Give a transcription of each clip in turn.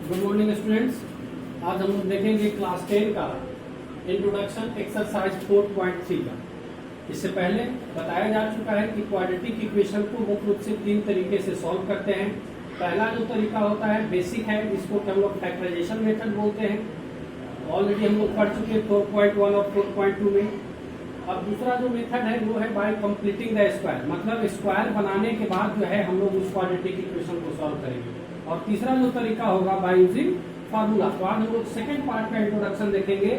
Good morning students. आज हम लोग देखेंगे क्लास 10 का इंट्रोडक्शन एक्सरसाइज 4.3 का। इससे पहले बताया जा चुका है कि क्वाड्रेटिक इक्वेशन को मुख्य रूप से तीन तरीके से सॉल्व करते हैं। पहला जो तरीका होता है बेसिक है, इसको हम लोग फैक्टराइजेशन मेथड बोलते हैं। ऑलरेडी हम लोग पढ़ चुके हैं 4.1 और 4.2 में। अब दूसरा जो मेथड है वो है बाय कंप्लीटिंग द स्क्वायर, मतलब स्क्वायर बनाने के बाद जो है हम लोग उस क्वाड्रेटिक इक्वेशन को सॉल्व करेंगे। और तीसरा जो तरीका होगा बाय यूजिंग फार्मूला। तो आज हम लोग सेकंड पार्ट का इंट्रोडक्शन देखेंगे,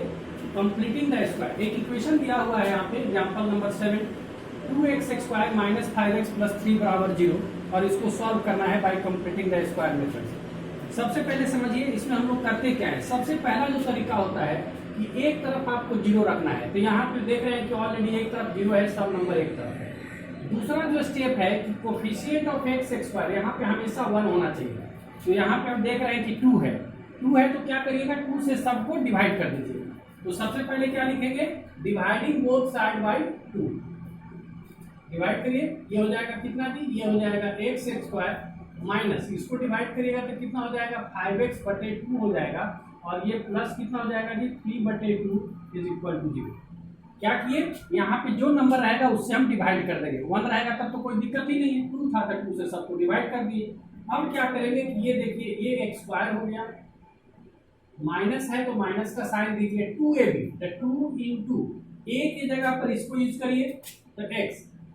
कंप्लीटिंग द स्क्वायर। एक इक्वेशन दिया हुआ है यहाँ पे, एग्जांपल नंबर 7, 2x² - 5x + 3 = 0, और इसको सॉल्व करना है bye completing the square method. सबसे पहले समझिए इसमें हम लोग करते क्या है। सबसे पहला जो तरीका होता है कि एक तरफ आपको 0 रखना है। तो यहाँ पे देख रहे हैं कि ऑलरेडी एक तरफ 0 है, सब नंबर एक तरफ है। दूसरा जो स्टेप है कि कोफिशिएंट ऑफ x² यहाँ पे हमेशा 1 होना चाहिए। तो यहाँ पे हम देख रहे हैं कि 2 है, 2 है तो क्या करिएगा, 2 से सबको डिवाइड कर दीजिए। तो सबसे पहले क्या लिखेंगे, dividing both side by 2। Divide करिए, ये हो जाएगा कितना जी, ये हो जाएगा x² माइनस, इसको डिवाइड करिएगा तो कितना हो जाएगा 5x/2 हो जाएगा, और ये प्लस कितना हो जाएगा जी 3/2 = 0। क्या किए, यहाँ पे जो नंबर रहेगा उससे हम डिवाइड कर देंगे। 1 रहेगा तब तो कोई दिक्कत ही नहीं है, 2 था तो 2 से सबको डिवाइड कर दिए। अब क्या करेंगे कि ये देखिए, ये x² हो गया, माइनस है तो माइनस का साइन दीजिए, 2ab, तो 2 × a की जगह पर इसको यूज करिए तो x।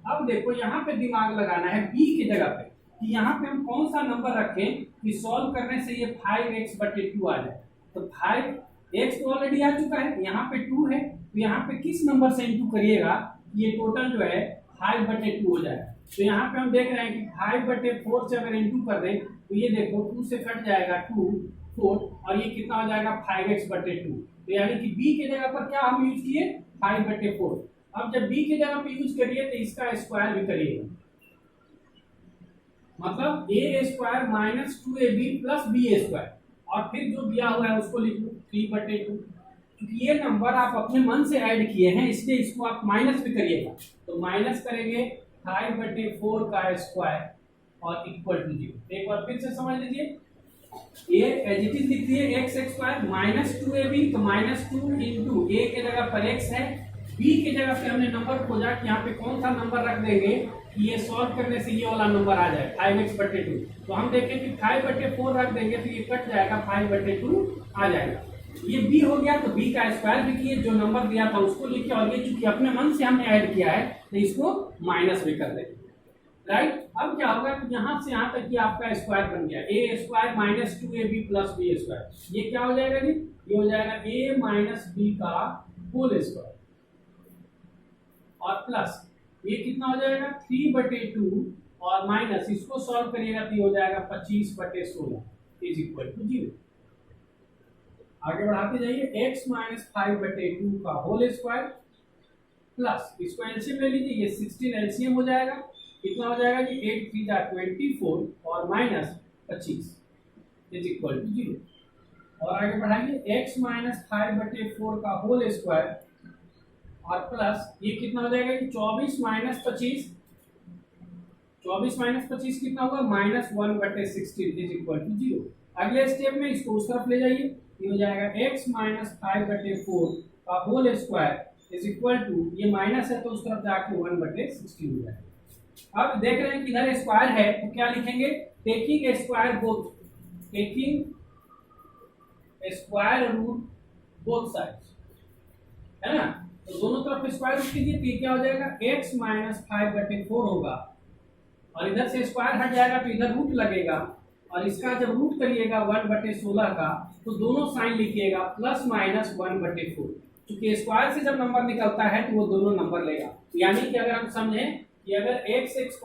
अब देखो यहाँ पे दिमाग लगाना है b की जगह पे, कि यहाँ पे हम कौन सा नंबर रखें कि सॉल्व करने से ये 5x/2 आ जाए। तो 5x तो ऑलरेडी आ चुका है, यहाँ पे 2 है, तो यहाँ पे किस नंबर से इंटू करिएगा, ये टोटल जो है 5/2 हो जाएगा। तो यहाँ पे हम देख रहे हैं कि 5/4 से अगर इंटू कर दें तो ये देखो 2 से कट जाएगा 2, 4, और ये कितना हो जाएगा 5x/2। तो यानी कि b की जगह पर क्या हम यूज किए, 5/4। अब जब b की जगह पे यूज करिए तो इसका स्क्वायर भी करिएगा, मतलब a² - 2ab + b², और फिर जो दिया हुआ है उसको लिख लो 3/2। क्योंकि ये नंबर आप अपने मन से ऐड किए हैं, इसलिए इसको आप माइनस भी करिएगा। तो माइनस करेंगे 5/4 का स्क्वायर और इक्वल टू 0। एक बार फिर से समझ लीजिए, ये एज इट इज लिख दिए x² - 2ab, तो -2 × a के जगह पर x है, b की जगह पे हमने नंबर खोजा कि यहाँ पे कौन सा नंबर रख देंगे कि ये सॉल्व करने से ये वाला नंबर आ जाए 5x/2। तो हम देखें कि 5/4 रख देंगे तो ये कट जाएगा, 5/2 आ जाएगा। ये b हो गया, तो b का स्क्वायर भी किए, जो नंबर दिया था उसको लिखे, और ये चूंकि अपने मन से हमने ऐड किया है तो इसको माइनस भी कर देंगे, राइट। अब क्या होगा कि यहाँ से यहाँ तक ये आपका स्क्वायर बन गया, a² - 2ab + b²। ये क्या हो जाएगा जी, ये हो जाएगा a - b का होल स्क्वायर, और प्लस ये कितना हो जाएगा 3/2, और माइनस इसको सॉल्व करिएगा तो ये हो जाएगा 25/16 = 0। आगे बढ़ाते जाइए, x - 5/2 का होल स्क्वायर, प्लस इसको एलसीएम ले लीजिए, ये 16 एलसीएम हो जाएगा, कितना हो जाएगा जी 8 × 3 = 24, और माइनस 25 = 0। और आगे बढ़ाइए, x - 5/4 का होल स्क्वायर, और प्लस ये कितना हो जाएगा कि 24 - 25, 24 - 25 कितना होगा, -1/16 = 0। अगले स्टेप में इसको उस तरफ ले जाइए, ये हो जाएगा x - 5/4 का होल स्क्वायर = ये माइनस है तो उस तरफ जाके 1/16 हो जाएगा। अब देख रहे हैं कि इधर स्क्वायर है तो क्या लिखेंगे, taking square root both sides, है ना। तो दोनों तरफ स्क्वायर रूट कीजिए, तो ये क्या हो जाएगा, x - 5/4 होगा, और इधर से स्क्वायर हट जाएगा तो इधर रूट लगेगा, और इसका जब रूट करिएगा 1/16 का, तो दोनों साइन लिखिएगा +/- 1/4। क्योंकि स्क्वायर से जब नंबर निकलता है तो वो दोनों नंबर लेगा। यानी कि अगर हम समझें कि अगर x² =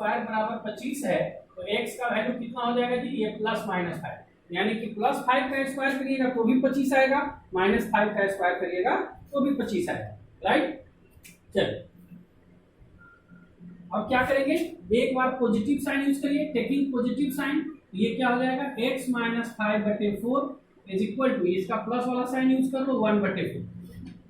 25 है तो x का वैल्यू कितना हो जाएगा जी, ये +/5, यानी कि +5 का स्क्वायर करिएगा तो भी 25 आएगा, -5 का स्क्वायर करिएगा तो भी 25 आएगा, राइट। चलिए अब क्या करेंगे, एक बार पॉजिटिव साइन यूज करिए, टेकिंग पॉजिटिव साइन, ये क्या हो जाएगा, x - 5/4 = इसका प्लस वाला साइन यूज कर लो 1/4,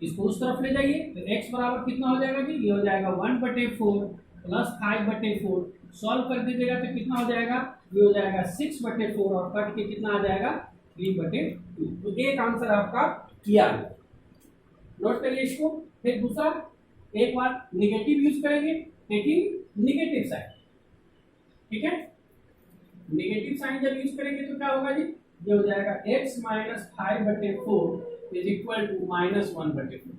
इसको उस तरफ ले जाइए, तो x बराबर कितना हो जाएगा जी, ये हो जाएगा 1/4 + 5/4। सॉल्व कर दीजिएगा तो कितना हो जाएगा, ये हो जाएगा 6/4, और कट के कितना आ जाएगा 3/2। तो एक आंसर आपका किया है, नोट करिए इसको। फिर दूसरा, एक बार निगेटिव यूज करेंगे, टेकिंग निगेटिव साइन, ठीक है। निगेटिव साइन जब यूज करेंगे तो क्या होगा जी, ये हो जाएगा x minus 5/4 is equal to -1/4।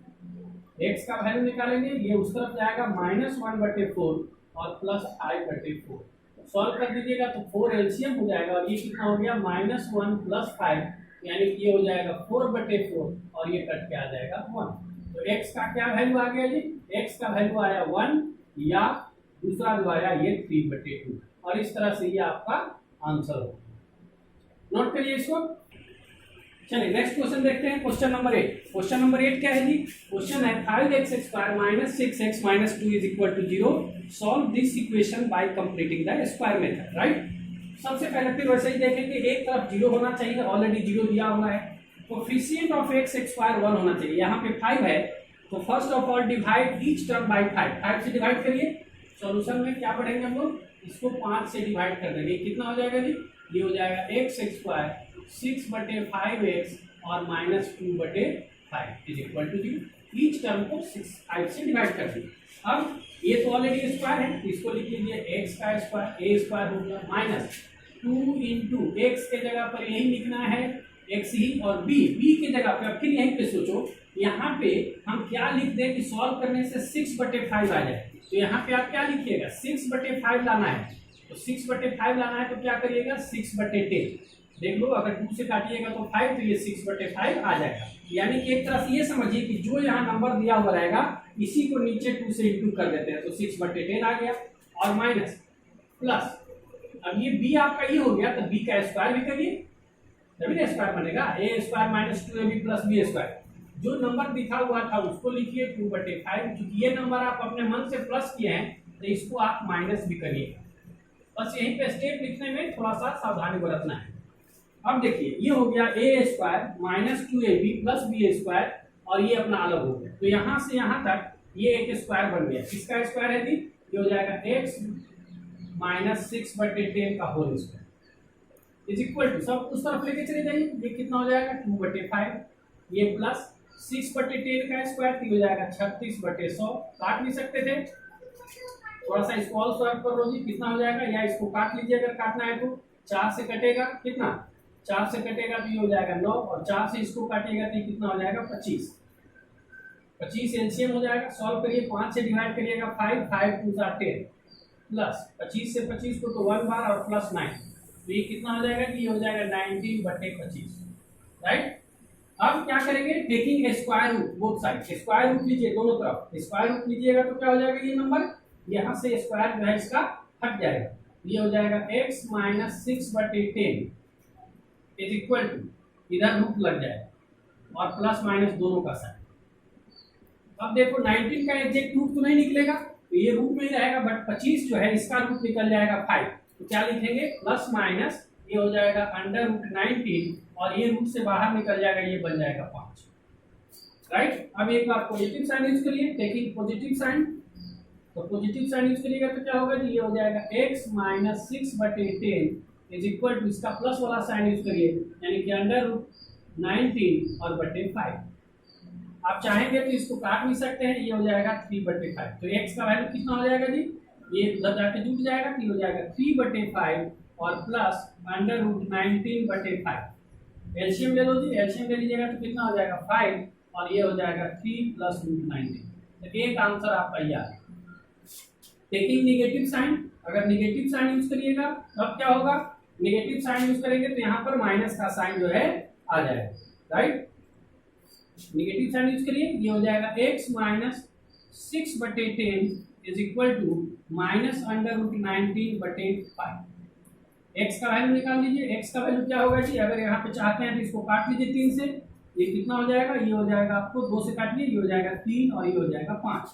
x का वैल्यू निकालेंगे, ये उस तरफ जाएगा -1/4 और प्लस 5/4। सॉल्व कर दीजिएगा तो 4 एलसीएम हो जाएगा और ये कितना हो गया -1 प्लस 5, यानी कि ये हो जाएगा 4/4 और ये कट के आ जाएगा 1। तो x का क्या वैल्यू आ गया जी, x का वैल्यू आया 1 या दूसरा जो आया ये 3/2 और इस तरह से ये आपका आंसर होगा। नोट करिए इसको। चलिए नेक्स्ट क्वेश्चन देखते हैं, क्वेश्चन नंबर 8। क्वेश्चन नंबर 8 क्या है जी, क्वेश्चन है 5x² - 6x - 2 = 0, solve this equation by completing the square method, right. सबसे पहले फिर वैसे ही देखेंगे, एक तरफ 0 होना चाहिए, ऑलरेडी 0 दिया हुआ है। कोएफिशिएंट ऑफ x² 1 होना चाहिए, यहाँ पे 5 है, तो first of all divide each term by 5 से डिवाइड करिए। सॉल्यूशन में क्या पढ़ेंगे हम लोग, इसको 5 से डिवाइड कर देंगे, कितना हो जाएगा जी, ये हो जाएगा x² 6/5x और -2/5 is equal to 0। Each term को 5 से डिवाइड कर दिए। अब ये तो ऑलरेडी स्क्वायर है, इसको लिख लीजिए x का स्क्वायर, a स्क्वायर हो गया माइनस 2 इंटू एक्स के जगह पर यही लिखना है x ही, और b की जगह पे फिर यहीं पे सोचो, यहाँ पे हम क्या लिख दें कि सॉल्व करने से 6/5 आ जाए। तो यहाँ पे आप क्या लिखिएगा, 6/5 लाना है, तो 6/5 लाना है तो क्या करिएगा 6/10। देख लो, अगर 2 से काटिएगा तो 5, तो ये 6/5 आ जाएगा। यानी कि एक तरह से ये समझिए कि जो यहाँ नंबर दिया हुआ रहेगा इसी को नीचे 2 से इंटू कर देते हैं, तो 6/10 आ गया और माइनस प्लस, अब ये b आपका ये हो गया, तो b का स्क्वायर भी करिए तभी ना स्क्वायर बनेगा, a² - 2ab + b²। जो नंबर दिखा हुआ था उसको लिखिए 2/5, क्योंकि ये नंबर आप अपने मन से प्लस किए हैं तो इसको आप माइनस भी करिएगा। बस यहीं पे स्टेप लिखने में थोड़ा सा सावधानी बरतना है। अब देखिए, ये हो गया a² - 2ab + b² और ये अपना अलग हो गया, तो यहाँ से यहाँ तक ये एक स्क्वायर बन गया। किसका स्क्वायर है जी, ये हो जाएगा x - 6/10 का whole square is equal to, सब उस तरफ लेके चले जाइए, ये कितना हो जाएगा 2/5, ये प्लस 6/10 का स्क्वायर, तो हो जाएगा 36/100। काट नहीं सकते थे, थोड़ा सा इसको और सॉल्व कर लो जी, कितना हो जाएगा, या इसको काट लीजिए अगर काटना है तो। 4 से कटेगा कितना, 4 से कटेगा तो ये हो जाएगा 9, और 4 से इसको काटिएगा तो कितना हो जाएगा 25। 25 एलसीएम हो जाएगा, सॉल्व करिए, 5 से डिवाइड करिएगा 5, 5 2 10 प्लस 25 से 25 को तो 1 बार और प्लस 9, तो ये कितना हो जाएगा कि ये हो जाएगा 19/25, राइट। अब क्या करेंगे, taking square root both side, square root लीजिए दोनों तरफ, स्क्वायर रूट लीजिएगा तो क्या हो जाएगा, ये नंबर यहाँ से स्क्वायर जो है इसका हट जाएगा, ये हो जाएगा x - 6/10 इज इक्वल टू, इधर रूट लग जाएगा और प्लस माइनस दोनों का साइन। अब देखो 19 का एग्जैक्ट रूट तो नहीं निकलेगा, तो ये रूट में ही रहेगा, बट 25 जो है इसका रूट निकल जाएगा 5, तो क्या लिखेंगे प्लस माइनस, ये हो जाएगा √19 और ये रूट से बाहर निकल जाएगा, ये बन जाएगा 5, राइट। अब एक बार पॉजिटिव साइन यूज करिए, टेकिंग पॉजिटिव साइन, तो पॉजिटिव साइन यूज करिएगा तो क्या होगा जी, ये हो जाएगा x - 6/10 इज इक्वल टू, इसका प्लस वाला साइन यूज करिए, यानी कि √19 और बटे 5। आप चाहेंगे तो इसको काट भी सकते हैं, ये हो जाएगा 3/5। तो x का वैल्यू कितना हो जाएगा जी, ये उधर जाके जुट जाएगा, तो ये हो जाएगा 3/5 और प्लस √19/5। एलसीएम ले लो जी, एलसीएम ले लीजिएगा तो कितना हो जाएगा 5 और ये हो जाएगा 3 + √19। तो एक आंसर आपका ये आ गया। टेकिंग निगेटिव साइन, अगर निगेटिव साइन यूज करिएगा तब क्या होगा, निगेटिव साइन यूज करेंगे तो यहाँ पर माइनस का साइन जो है आ जाएगा, राइट। निगेटिव साइन यूज करिए, ये हो जाएगा x - 6/10 is equal to -√19/5। x का वैल्यू निकाल लीजिए, x का वैल्यू क्या होगा जी, अगर यहाँ पे चाहते हैं तो इसको काट लीजिए 3 से, ये कितना हो जाएगा, ये हो जाएगा आपको 2 से काटिए, ये हो जाएगा 3 और ये हो जाएगा 5,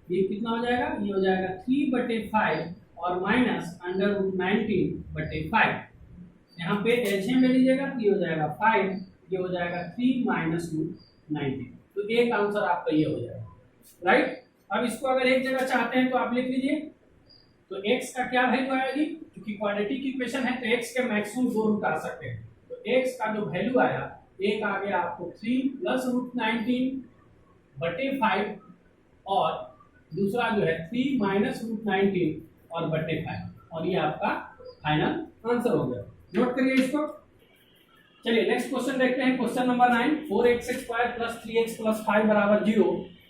ये कितना हो जाएगा, ये हो जाएगा 3/5 और माइनस √19/5। यहाँ पे एलसीएम ले लीजिएगा तो ये हो जाएगा 5, ये हो जाएगा 3 - √19। तो एक आंसर आपका ये हो जाएगा, राइट। अब इसको अगर एक जगह चाहते हैं तो आप लिख लीजिए, तो x का क्या वैल्यू आएगी, क्योंकि क्वाड्रेटिक इक्वेशन है तो x के मैक्सिमम 2 रूट आ सकते हैं, तो x का जो वैल्यू आया, एक आ गया आपको 3 प्लस √19 बटे 5 और दूसरा जो है 3 माइनस √19 और बटे 5 और ये आपका फाइनल आंसर हो गया। नोट करिए इसको। चलिए नेक्स्ट क्वेश्चन देखते हैं। Question number 9, 4x² plus 3x plus 5 बराबर 0,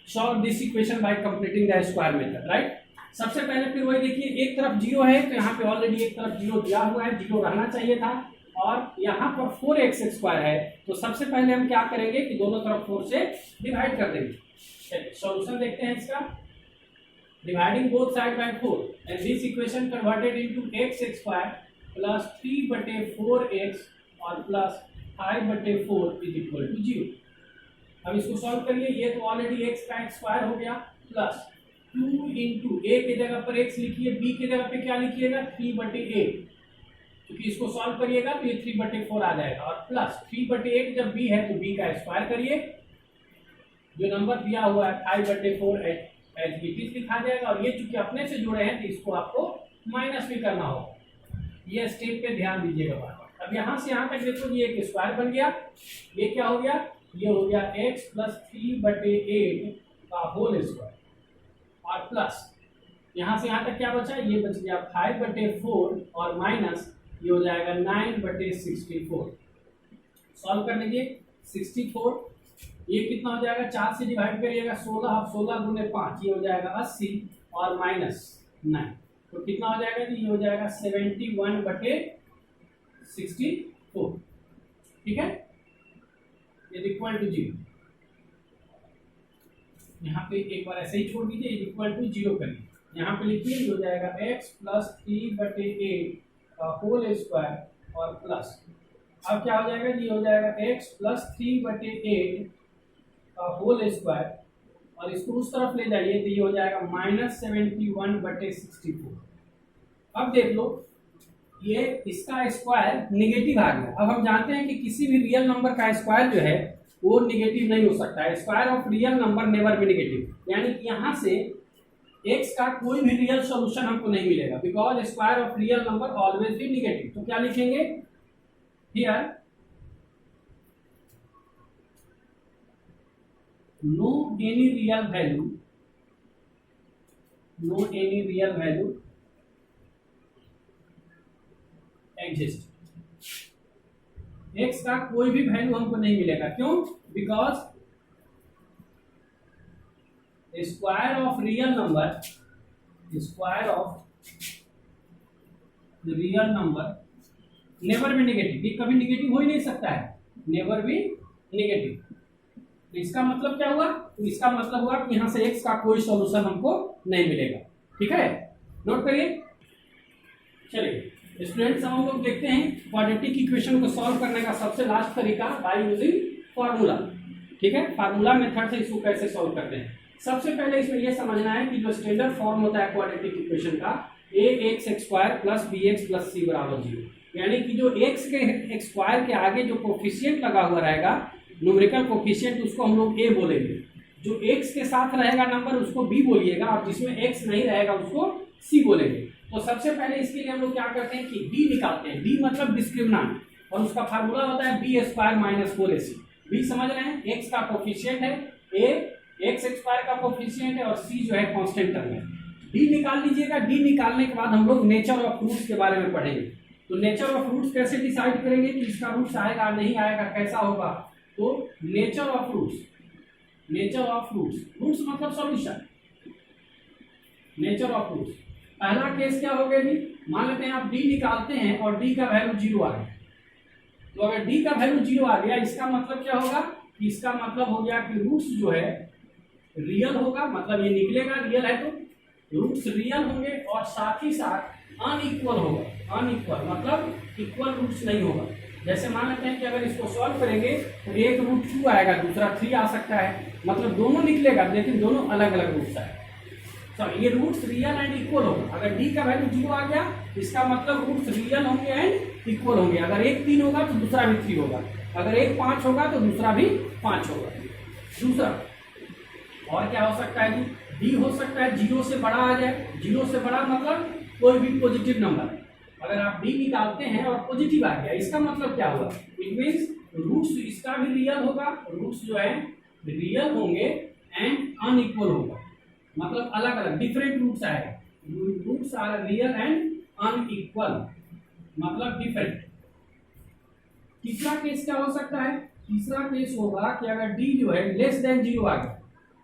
solve this equation by completing the square method, right. सबसे पहले फिर वही देखिए, एक तरफ 0 है तो यहाँ पे ऑलरेडी एक तरफ 0 दिया हुआ है, 0 रहना चाहिए था, और यहाँ पर 4x² है तो सबसे पहले हम क्या करेंगे कि दोनों तरफ 4 से डिवाइड कर देंगे। चलिए सॉल्यूशन देखते हैं इसका। Dividing both side bye 4 and this equation converted into x² plus 3 बटे 4x और प्लस 5 बटे 4 इज इक्वल टू 0। अब इसको सॉल्व करिए। ये तो ऑलरेडी x का स्क्वायर हो गया, प्लस 2 इंटू a के जगह पर x लिखिए, b के जगह पे क्या लिखिएगा 3 बटे 8, क्योंकि इसको सॉल्व करिएगा तो ये 3 बटे 4 आ जाएगा, और प्लस 3 बटे 8 जब b है तो b का स्क्वायर करिए, जो नंबर दिया हुआ है 5 बटे 4 एज इट इज लिखा जाएगा, और ये चूंकि अपने से जुड़े हैं तो इसको आपको माइनस भी करना होगा। ये स्टेप पे ध्यान दीजिएगा बार बार। अब यहाँ से यहाँ तक देखो ये एक स्क्वायर बन गया, ये क्या हो गया, ये हो गया x प्लस 3 बटे 8 का होल स्क्वायर, और प्लस यहाँ से यहाँ तक क्या बचा, ये बच गया 5 बटे 4 और माइनस ये हो जाएगा 9 बटे 64। सॉल्व कर लीजिए। 64 ये कितना हो जाएगा, 4 से डिवाइड करिएगा 16, अब 16 गुने 5 ये हो जाएगा 80 और माइनस 9 तो कितना हो जाएगा जी, ये हो जाएगा 71 बटे 64, ठीक है, इज इक्वल टू 0। यहाँ पे एक बार ऐसे ही छोड़ दीजिए, इज इक्वल टू 0 करिए, यहाँ पे लिखिए ये हो जाएगा x प्लस 3 बटे 8 का होल स्क्वायर और प्लस, अब क्या हो जाएगा जी, हो जाएगा x प्लस 3 बटे 8 का होल स्क्वायर, और इसको उस तरफ ले जाइए तो ये हो जाएगा माइनस 71 बटे 64। अब देख लो ये इसका स्क्वायर निगेटिव आ गया। अब हम जानते हैं कि किसी भी रियल नंबर का स्क्वायर जो है वो निगेटिव नहीं हो सकता है। Square of real number never B negative, यानी कि यहाँ से x का कोई भी रियल सॉल्यूशन हमको नहीं मिलेगा, because square of real number always be negative. तो क्या लिखेंगे here, no any real value, no any real value exist. x का कोई भी वैल्यू हमको नहीं मिलेगा, क्यों, because square of real number, square of real number never be negative, ये कभी नेगेटिव हो ही नहीं सकता है, नेवर बी नेगेटिव। तो इसका मतलब क्या हुआ, तो इसका मतलब हुआ कि यहां से x का कोई सॉल्यूशन हमको नहीं मिलेगा, ठीक है, नोट करिए। चलिए स्टूडेंट्स हम लोग देखते हैं क्वाड्रेटिक इक्वेशन को सॉल्व करने का सबसे लास्ट तरीका बाय यूजिंग फार्मूला, ठीक है, फार्मूला मेथड से इसको कैसे सॉल्व करते हैं। सबसे पहले इसमें यह समझना है कि जो स्टैंडर्ड फॉर्म होता है क्वाड्रेटिक इक्वेशन का, ax² plus bx plus c बराबर 0, यानी कि जो x के स्क्वायर के आगे जो कोफिशिएंट लगा हुआ रहेगा, न्यूमेरिकल कोफिशिएंट, उसको हम लोग a बोलेंगे, जो x के साथ रहेगा नंबर उसको b बोलिएगा, और जिसमें x नहीं रहेगा उसको c बोलेंगे। तो सबसे पहले इसके लिए हम लोग क्या करते हैं कि b निकालते हैं, b मतलब डिस्क्रिमिनेंट, और उसका फार्मूला होता है b² माइनस 4ac। b समझ रहे हैं, x का कोफिशिएंट है, a x² का कोफिशिएंट है, और c जो है कांस्टेंट टर्म है। d निकाल लीजिएगा। d निकालने के बाद हम लोग नेचर ऑफ रूट्स के बारे में पढ़ेंगे। तो नेचर ऑफ रूट्स कैसे डिसाइड करेंगे कि इसका रूट्स आएगा नहीं आएगा, कैसा होगा, तो nature of roots, nature of roots, roots मतलब सॉल्यूशन, नेचर ऑफ रूट्स। पहला केस क्या हो गया जी, मान लेते हैं आप d निकालते हैं और d का वैल्यू 0 आ गया, तो अगर d का वैल्यू 0 आ गया, इसका मतलब क्या होगा, इसका मतलब हो गया कि रूट्स जो है रियल होगा, मतलब ये निकलेगा रियल है तो रूट्स रियल होंगे, और साथ ही साथ अनइक्वल होगा। अनइक्वल मतलब इक्वल रूट्स नहीं होगा। जैसे मान लेते हैं कि अगर इसको सॉल्व करेंगे तो एक रूट 2 आएगा, दूसरा 3 आ सकता है, मतलब दोनों निकलेगा लेकिन दोनों अलग अलग रूट्स आएगा। तो ये रूट्स रियल एंड इक्वल होगा। अगर d का वैल्यू 0 आ गया, इसका मतलब रूट्स रियल होंगे एंड इक्वल होंगे। अगर एक 3 होगा तो दूसरा भी 3 होगा, अगर एक 5 होगा तो दूसरा भी 5 होगा। दूसरा और क्या हो सकता है जी, d हो सकता है 0 से बड़ा आ जाए। 0 से बड़ा मतलब कोई भी पॉजिटिव नंबर, अगर आप डी निकालते हैं और पॉजिटिव आ गया, इसका मतलब क्या हुआ, इट मीन्स रूट्स इसका भी रियल होगा, रूट्स जो है रियल होंगे एंड अनइक्वल होगा, मतलब अलग अलग डिफरेंट रूट्स आएगा, roots are real and unequal मतलब डिफरेंट। तीसरा केस क्या हो सकता है, तीसरा केस होगा कि अगर डी जो है लेस देन 0 आ गया,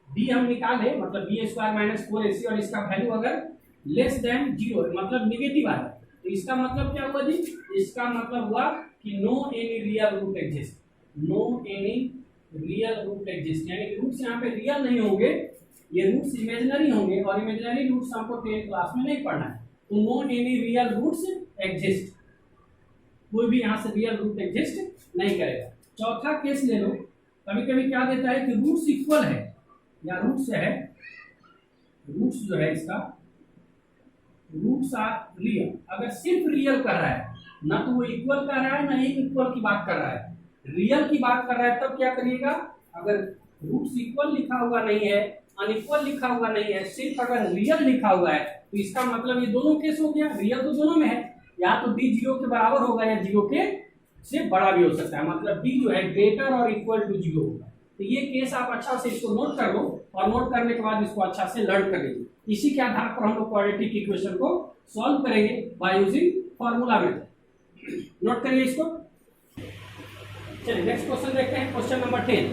डी हम निकाले मतलब बी स्क्वायर माइनस 4ac और इसका वैल्यू अगर लेस देन 0 मतलब निगेटिव आ जाए, तो इसका मतलब क्या हुआ जी, इसका मतलब हुआ कि no any real root exist, no any real root exist, यानी कि रूट्स यहाँ पे रियल नहीं होंगे, ये रूट्स इमेजिनरी होंगे और इमेजिनरी रूट्स हमको 10th क्लास में नहीं पढ़ना है, तो no any real roots exist, कोई भी यहाँ से रियल रूट एग्जिस्ट नहीं करेगा। चौथा केस ले लो, कभी कभी क्या देता है कि रूट्स इक्वल है या रूट्स है, रूट्स जो है इसका रूट्स आर रियल, अगर सिर्फ रियल कर रहा है, ना तो वो इक्वल कर रहा है ना ही इक्वल की बात कर रहा है, रियल की बात कर रहा है, तब क्या करिएगा, अगर रूट्स इक्वल लिखा हुआ नहीं है अनइक्वल लिखा हुआ नहीं है, सिर्फ अगर रियल लिखा हुआ है, तो इसका मतलब ये दोनों केस हो गया, रियल तो दोनों में है, या तो डी 0 के बराबर होगा या 0 के से बड़ा भी हो सकता है, मतलब डी जो है ग्रेटर और इक्वल टू 0 होगा। तो ये केस आप अच्छा से इसको नोट कर लो और नोट करने के बाद इसको अच्छा से लर्न कर लीजिए, इसी के आधार पर हम लोग क्वाड्रेटिक इक्वेशन को सॉल्व करेंगे by using formula method. Note करिए इसको। चलिए नेक्स्ट क्वेश्चन देखते हैं, क्वेश्चन नंबर 10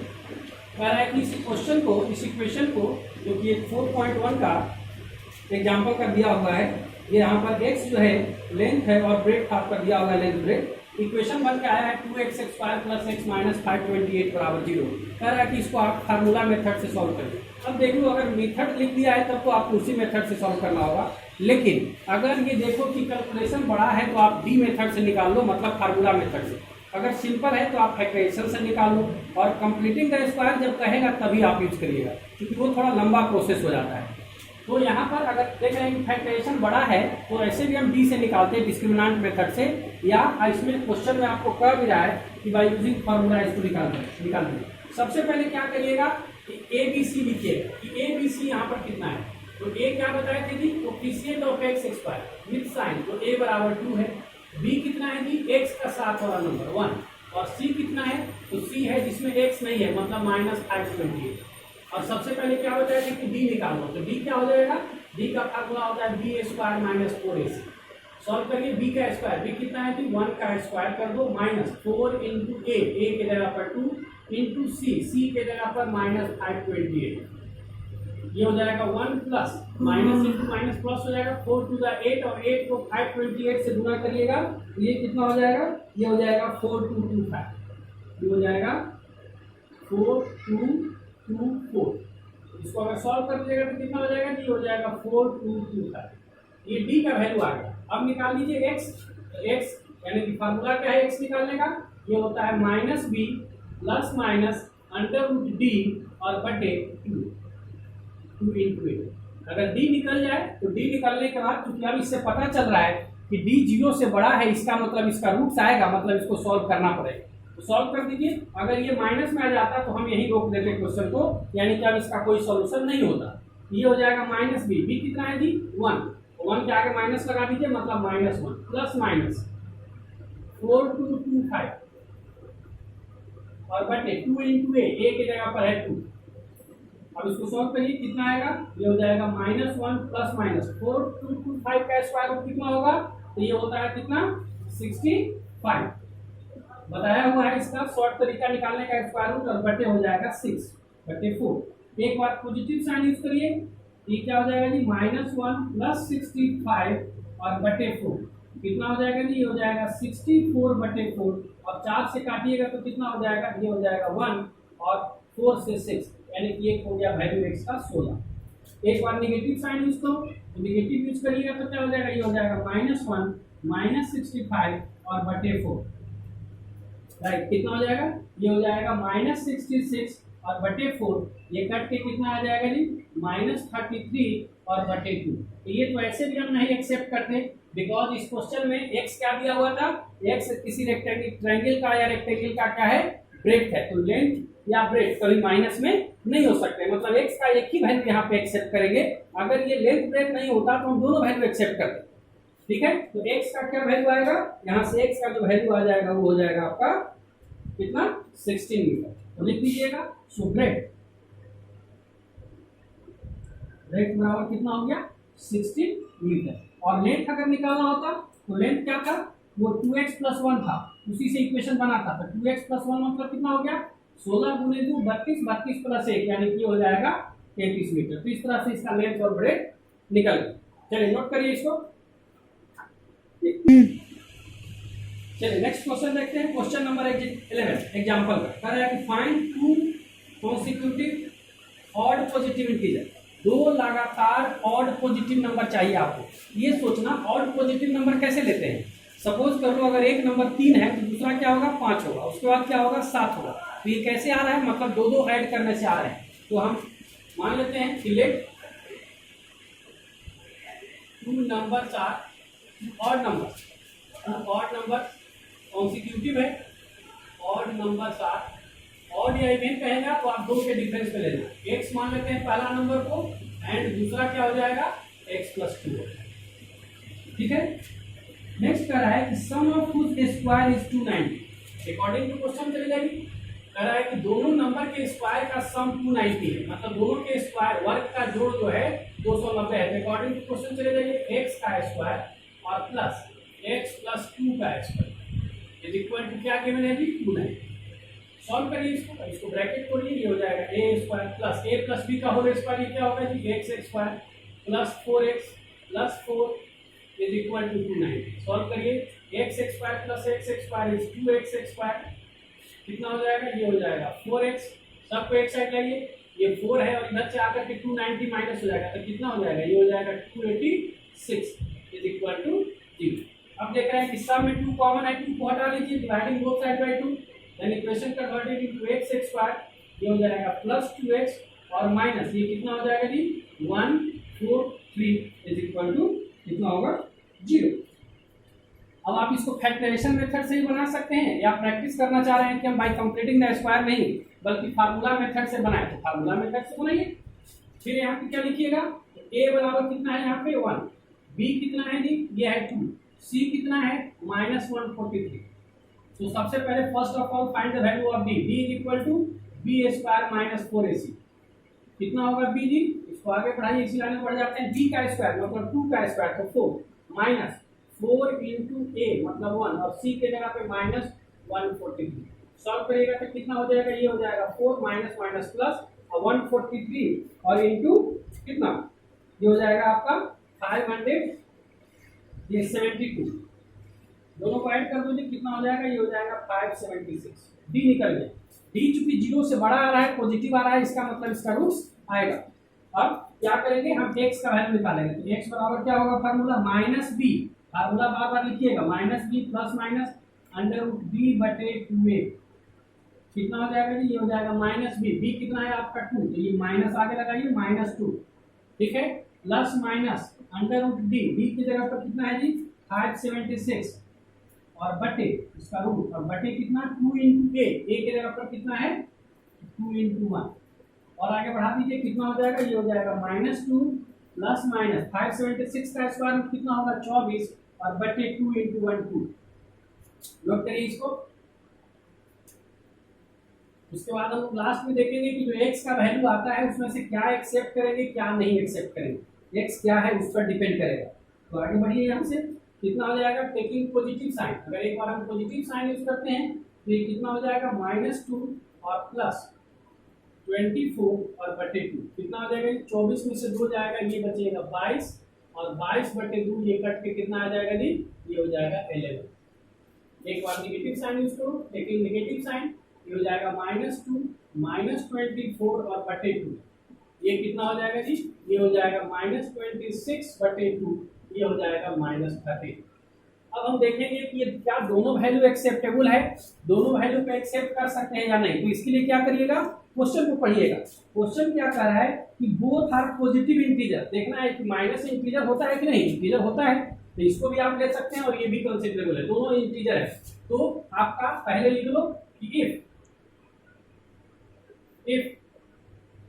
कह रहा है कि इस क्वेश्चन को, इस इक्वेशन को जो कि 4.1 का एग्जाम्पल कर दिया हुआ है, ये यहाँ पर x जो है लेंथ है और ब्रेथ आपका दिया हुआ है लेंथ ब्रेथ, इक्वेशन बन के आया है 2x² प्लस x माइनस 528 बराबर 0, कह रहा है कि इसको आप फार्मूला मेथड से सॉल्व करिए। अब देख लो, अगर मेथड लिख दिया है तब तो आपको उसी मेथड से सॉल्व करना होगा, लेकिन अगर ये देखो कि कैलकुलेशन बड़ा है तो आप डी मेथड से निकाल लो, मतलब फार्मूला मेथड से, अगर सिंपल है तो आप फैक्टराइजेशन से निकाल लो, और कंप्लीटिंग द स्क्वायर जब कहेगा तभी आप यूज करिएगा, क्योंकि वो थोड़ा लंबा प्रोसेस हो जाता है। तो यहाँ पर अगर देख रहे हैं कि फैक्टराइजेशन बड़ा है तो ऐसे भी हम डी से निकालते हैं डिस्क्रिमिनेंट मेथड से, या इसमें क्वेश्चन में आपको कह भी रहा है कि बाय यूजिंग फार्मूला इसको निकाल दीजिए। सबसे पहले क्या करिएगा कि ए बी सी लिखिएगा कि ए बी सी यहाँ पर कितना है, तो ए क्या बताया थे जी, coefficient of x² with sign, तो a बराबर 2 है, b कितना है जी, x का साथ वाला नंबर 1, और c कितना है, तो c है जिसमें x नहीं है मतलब माइनस 528, और सबसे पहले क्या बताया था कि d निकालो, तो d क्या हो जाएगा, d का फार्मूला होता है b² माइनस 4ac, सॉल्व करिए b का स्क्वायर, b कितना है जी 1 का स्क्वायर कर दो माइनस 4 इंटू a के जगह पर 2 इंटू c के जगह पर माइनस 528, ये हो जाएगा 1 plus minus into minus plus हो जाएगा 4 टू द 8, और 8 को 528 से गुणा करिएगा तो ये कितना हो जाएगा, ये हो जाएगा 4225, ये हो जाएगा 4224, इसको अगर सॉल्व कर दीजिएगा तो कितना हो जाएगा, ये हो जाएगा 4225, ये डी का वैल्यू आ गया। अब निकाल लीजिए x, x यानी कि फार्मूला क्या है x निकालने का, ये होता है minus B plus minus under root D और बटे 2 इंटू 8। अगर d निकल जाए तो d निकलने के बाद, क्योंकि अब इससे पता चल रहा है कि d 0 से बड़ा है, इसका मतलब इसका रूट्स आएगा, मतलब इसको सॉल्व करना पड़ेगा, तो सॉल्व कर दीजिए। अगर ये माइनस में आ जाता तो हम यही रोक देते क्वेश्चन को, यानी कि अब इसका कोई सॉल्यूशन नहीं होता। ये हो जाएगा माइनस बी, बी कितना है जी 1, 1 के आगे माइनस लगा दीजिए मतलब माइनस 1 प्लस माइनस 4225 और बटे 2 इंटू ए के जगह पर है 2। अब इसको सॉल्व करिए, कितना आएगा, ये हो जाएगा माइनस 1 प्लस माइनस 4225 का स्क्वायर रूट कितना होगा, तो ये होता है कितना 65, बताया हुआ है इसका शॉर्ट तरीका निकालने का स्क्वायर रूट, और बटे हो जाएगा 6 बटे 4। एक बार पॉजिटिव साइन यूज करिए, ये क्या हो जाएगा जी माइनस 1 प्लस 65 और बटे 4, कितना हो जाएगा जी, ये हो जाएगा 64 बटे 4, और 4 से काटिएगा तो कितना हो जाएगा, ये हो जाएगा 1, और 4 से 6 यानी कि एक हो गया वैल्यू x का 16। एक बार नेगेटिव साइन यूज करो, तो नेगेटिव यूज करिएगा तो क्या हो जाएगा, ये हो जाएगा माइनस 1 माइनस 65 और बटे 4, राइट, कितना हो जाएगा, ये हो जाएगा माइनस 66 और बटे 4, ये कट के कितना आ जाएगा जी माइनस 33 और बटे 2। तो ये तो ऐसे भी हम नहीं एक्सेप्ट करते, बिकॉज इस क्वेश्चन में x क्या दिया हुआ था, x किसी ट्रायंगल का या रेक्टेंगल का क्या है, ब्रेथ है, तो लेंथ या ब्रेथ कभी माइनस में नहीं हो सकते, मतलब x का एक ही वैल्यू यहाँ पे एक्सेप्ट करेंगे। अगर ये लेंथ ब्रेथ नहीं होता तो हम दोनों वैल्यू एक्सेप्ट करते, ठीक है, तो x का क्या वैल्यू आएगा, यहाँ से x का जो वैल्यू आ जाएगा वो हो जाएगा आपका कितना 16 मीटर। तो लिख दीजिएगा सो ब्रेथ बराबर कितना हो गया 16 मीटर। और लेंथ अगर निकालना होता तो लेंथ क्या था, वो 2x + 1 था, उसी से इक्वेशन बना था। तो 2x + 1 मतलब कितना हो गया 16 × 2 32, 32 + 1 यानी कि हो जाएगा 33 मीटर। तो इस तरह से इसका लेंथ और ब्रेथ निकल गया। चलिए नोट करिए इसको। चलिए नेक्स्ट क्वेश्चन देखते हैं। क्वेश्चन नंबर 11 एग्जांपल का कह रहा है कि find 2 consecutive odd positive integer, 2 लगातार ऑड पॉजिटिव नंबर चाहिए आपको। ये सोचना ऑड पॉजिटिव नंबर कैसे लेते हैं। सपोज कर लो अगर एक नंबर 3 है तो दूसरा क्या होगा 5 होगा, उसके बाद क्या होगा 7 होगा। तो ये कैसे आ रहा है, मतलब 2 ऐड करने से आ रहे हैं। तो हम मान लेते हैं कि let 2 numbers are odd number consecutive है, ऑड नंबर्स आर ऑड या इवन कहेगा तो आप 2 के डिफरेंस पे लेना। x मान लेते हैं पहला नंबर को एंड दूसरा क्या हो जाएगा x + 2 हो जाएगा। ठीक है, नेक्स्ट कह रहा है कि sum of whose square is 290। According to question चले जाएगी, कह रहा है कि दोनों नंबर के स्क्वायर का सम 290 है, मतलब दोनों के स्क्वायर वर्ग का जोड़ जो है 290 है। अकॉर्डिंग टू क्वेश्चन चले जाइए x का स्क्वायर और प्लस x + 2 का स्क्वायर इज इक्वल टू क्या गिवन है जी 290। सॉल्व करिए इसको ब्रैकेट तोड़िए, ये हो जाएगा a² प्लस a + b का होल स्क्वायर, ये क्या होगा जी x² plus 4x + 4 is equal to 290। Solve करिए x² plus x² is 2x² कितना हो जाएगा, ये हो जाएगा 4x। सबको एक साइड लाइए, ये 4 है और इधर से आकर के 290 माइनस हो जाएगा तो कितना हो जाएगा, ये हो जाएगा 286 इज इक्वल टू 0। अब देख रहे हैं कि सब में 2 कॉमन है, 2 को हटा लीजिए, dividing both side by 2, then equation converted into x², ये हो जाएगा प्लस 2x और माइनस ये कितना हो जाएगा जी 143 इज इक्वल टू कितना होगा 0। अब आप इसको फैक्टराइजेशन मेथड से ही बना सकते हैं, या प्रैक्टिस करना चाह रहे हैं कि हम बाय कंप्लीटिंग द स्क्वायर नहीं बल्कि फार्मूला मेथड से बनाए, तो फार्मूला मेथड से बनाइए। फिर यहाँ पे क्या लिखिएगा, a बराबर कितना है यहाँ पे 1, b कितना है जी ये है 2, c कितना है -143। तो सबसे पहले first of all find the value of b is equal to b² - 4ac कितना होगा b जी, इसको आगे बढ़ाइए, इसी लाइन में बढ़ जाते हैं। b का स्क्वायर मतलब 2 का स्क्वायर तो 4 माइनस 4 × a मतलब 1 और c के जगह पे -143। सॉल्व करिएगा तो कितना हो जाएगा, ये हो जाएगा 4 माइनस माइनस प्लस 143 और इनटू कितना, ये हो जाएगा आपका 572, दोनों को ऐड कर दो जी कितना हो जाएगा, ये हो जाएगा 576। डी निकल गया, डी चूंकि 0 से बड़ा आ रहा है पॉजिटिव आ रहा है, इसका मतलब इसका रूट्स आएगा। अब क्या करेंगे हम x का वैल्यू निकालेंगे, तो x बराबर क्या होगा फार्मूला -b, फार्मूला बार बार लिखिएगा -b प्लस माइनस √b/2a कितना हो जाएगा जी, ये हो जाएगा -b, b कितना है आपका 2 तो ये माइनस आगे लगाइए -2, ठीक है, प्लस माइनस √d, d की जगह पर कितना है जी 576 और बटे इसका रूट और बटे कितना 2 × a की जगह पर कितना है 2 × 1 और आगे बढ़ा दीजिए कितना हो जाएगा, ये हो जाएगा -2 प्लस माइनस 576 का स्क्वायर रूट कितना होगा 24 और बटे 2 × 1 2। नोट करिए इसको। उसके बाद हम लास्ट में देखेंगे कि जो x का वैल्यू आता है उसमें से क्या एक्सेप्ट करेंगे क्या नहीं एक्सेप्ट करेंगे, x क्या है उस पर डिपेंड करेगा। तो आगे बढ़िए, यहाँ से कितना हो जाएगा टेकिंग पॉजिटिव साइन, अगर एक बार हम पॉजिटिव साइन यूज करते हैं तो ये कितना हो जाएगा -2 और प्लस 24 और बटे 2 कितना हो जाएगा 24 में से 2 जाएगा ये बचेगा 22 और 22/2 ये कट के कितना आ जाएगा जी, ये हो जाएगा 11। एक बार नेगेटिव साइन यूज करो, टेकिंग नेगेटिव साइन ये हो जाएगा -2 -24 और बटे 2 ये कितना हो जाएगा जी, ये हो जाएगा -26/2 ये हो जाएगा -30। अब हम देखेंगे कि ये क्या दोनों वैल्यू एक्सेप्टेबल है, दोनों वैल्यू को एक्सेप्ट कर सकते हैं या नहीं। तो इसके लिए क्या करिएगा, क्वेश्चन को पढ़िएगा। क्वेश्चन क्या कह रहा है कि बोथ आर पॉजिटिव इंटीजर, देखना है कि माइनस इंटीजर होता है कि नहीं, इंटीजर होता है तो इसको भी आप ले सकते हैं और ये भी कंसीडरेबल है, दोनों इंटीजर है। तो आपका पहले लिख लो कि if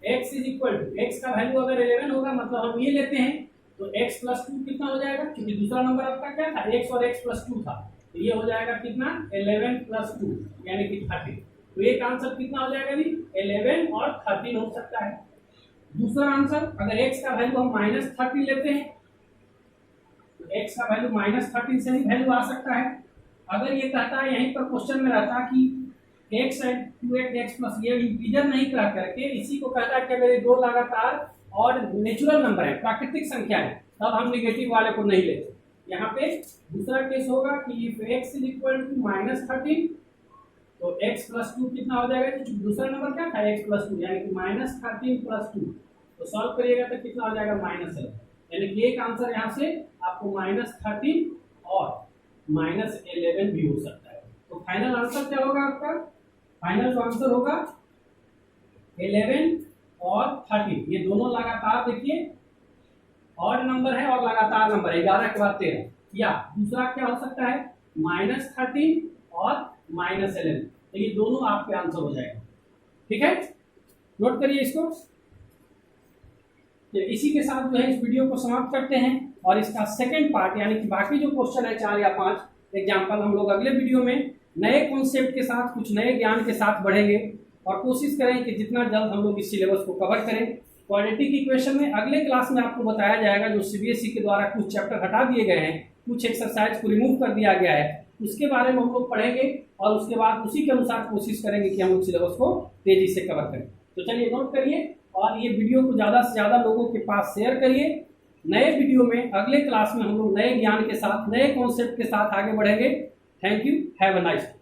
x is equal to, x का वैल्यू अगर 11 होगा मतलब हम ये लेते हैं तो x प्लस 2 कितना हो जाएगा, क्योंकि दूसरा नंबर आपका क्या था, x और x प्लस 2 था, तो ये हो जाएगा कितना 11 प्लस 2 यानी कि 13। तो एक आंसर कितना हो जाएगा भी 11 और 13 हो सकता है। दूसरा आंसर, अगर x का वैल्यू हम -13 लेते हैं तो x का वैल्यू -13 से ही वैल्यू आ सकता है। अगर ये कहता है यहीं पर क्वेश्चन में रहता कि x एंड 2x प्लस ये इंटीजर नहीं कह करके इसी को कहता है कि अगर ये दो लगातार और नेचुरल नंबर है, प्राकृतिक संख्या है, तब हम निगेटिव वाले को नहीं लेते। यहाँ पे दूसरा केस होगा कि if x is equal to -13 तो x प्लस 2 कितना हो जाएगा, तो दूसरा नंबर क्या था x प्लस 2 यानी कि -13 प्लस 2, तो सॉल्व करिएगा तो कितना हो जाएगा -11, यानी कि एक आंसर यहाँ से आपको -13 और -11 भी हो सकता है। तो फाइनल आंसर क्या होगा आपका, फाइनल जो आंसर होगा 11 और 13, ये दोनों लगातार देखिए ऑड नंबर है और लगातार नंबर है 11 के बाद 13, या दूसरा क्या हो सकता है -13 और -11, तो ये दोनों आपके आंसर हो जाएगा। ठीक है, नोट करिए इसको। तो इसी के साथ जो है इस वीडियो को समाप्त करते हैं और इसका सेकंड पार्ट यानी कि बाकी जो क्वेश्चन है 4 या 5 एग्जाम्पल हम लोग अगले वीडियो में नए कॉन्सेप्ट के साथ कुछ नए ज्ञान के साथ बढ़ेंगे और कोशिश करें कि जितना जल्द हम लोग इस सिलेबस को कवर करें। क्वाड्रेटिक इक्वेशन में अगले क्लास में आपको बताया जाएगा जो सीबीएसई के द्वारा कुछ चैप्टर हटा दिए गए हैं, कुछ एक्सरसाइज को रिमूव कर दिया गया है, उसके बारे में हम लोग पढ़ेंगे और उसके बाद उसी के अनुसार कोशिश करेंगे कि हम लोग सिलेबस को तेजी से कवर करें। तो चलिए नोट करिए और ये वीडियो को ज़्यादा से ज़्यादा लोगों के पास शेयर करिए। नए वीडियो में अगले क्लास में हम लोग नए ज्ञान के साथ नए कॉन्सेप्ट के साथ आगे बढ़ेंगे। Thank you, have a nice day.